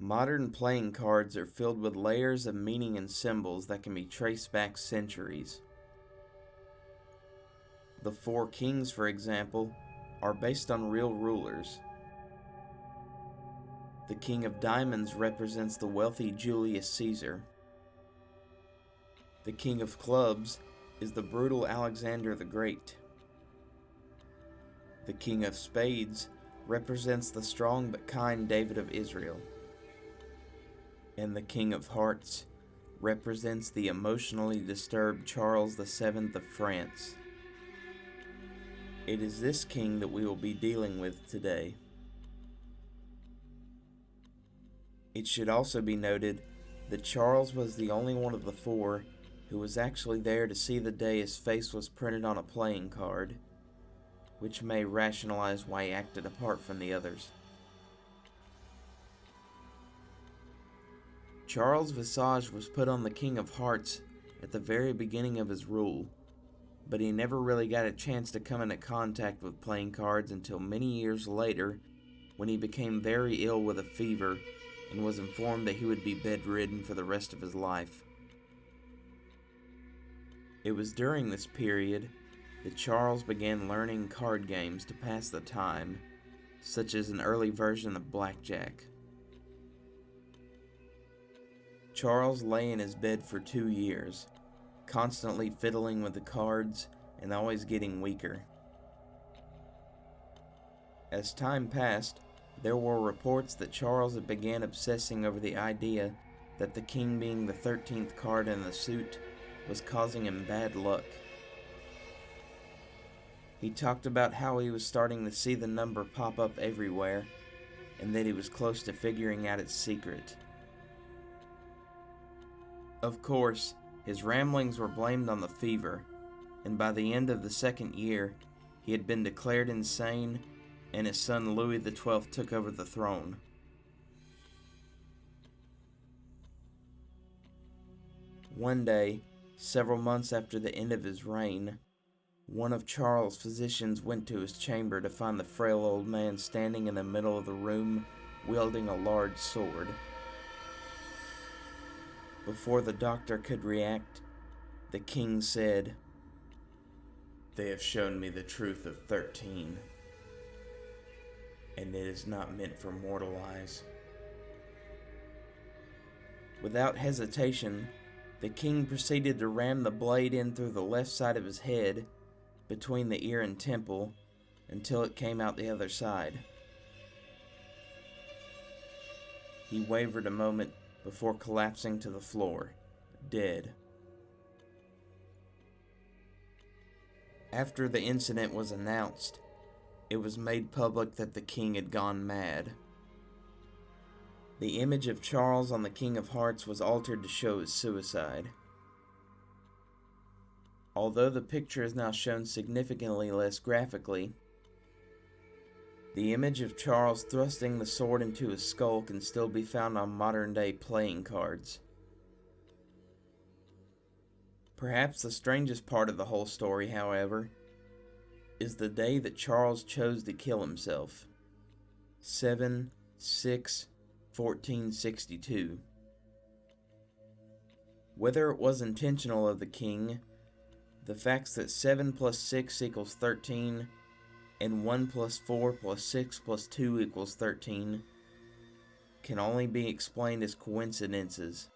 Modern playing cards are filled with layers of meaning and symbols that can be traced back centuries. The Four Kings, for example, are based on real rulers. The King of Diamonds represents the wealthy Julius Caesar. The King of Clubs is the brutal Alexander the Great. The King of Spades represents the strong but kind David of Israel. And the King of Hearts represents the emotionally disturbed Charles VII of France. It is this king that we will be dealing with today. It should also be noted that Charles was the only one of the four who was actually there to see the day his face was printed on a playing card, which may rationalize why he acted apart from the others. Charles' visage was put on the King of Hearts at the very beginning of his rule, but he never really got a chance to come into contact with playing cards until many years later, when he became very ill with a fever and was informed that he would be bedridden for the rest of his life. It was during this period that Charles began learning card games to pass the time, such as an early version of blackjack. Charles lay in his bed for 2 years, constantly fiddling with the cards and always getting weaker. As time passed, there were reports that Charles had began obsessing over the idea that the king being the 13th card in the suit was causing him bad luck. He talked about how he was starting to see the number pop up everywhere, and that he was close to figuring out its secret. Of course, his ramblings were blamed on the fever, and by the end of the second year, he had been declared insane, and his son Louis XII took over the throne. One day, several months after the end of his reign, one of Charles' physicians went to his chamber to find the frail old man standing in the middle of the room, wielding a large sword. Before the doctor could react, the king said, "They have shown me the truth of 13, and it is not meant for mortal eyes." Without hesitation, the king proceeded to ram the blade in through the left side of his head, between the ear and temple, until it came out the other side. He wavered a moment before collapsing to the floor, dead. After the incident was announced, it was made public that the king had gone mad. The image of Charles on the King of Hearts was altered to show his suicide. Although the picture is now shown significantly less graphically, the image of Charles thrusting the sword into his skull can still be found on modern-day playing cards. Perhaps the strangest part of the whole story, however, is the day that Charles chose to kill himself. 7/6/1462. Whether it was intentional of the king, the facts that 7 plus 6 equals 13 and 1 plus 4 plus 6 plus 2 equals 13 can only be explained as coincidences.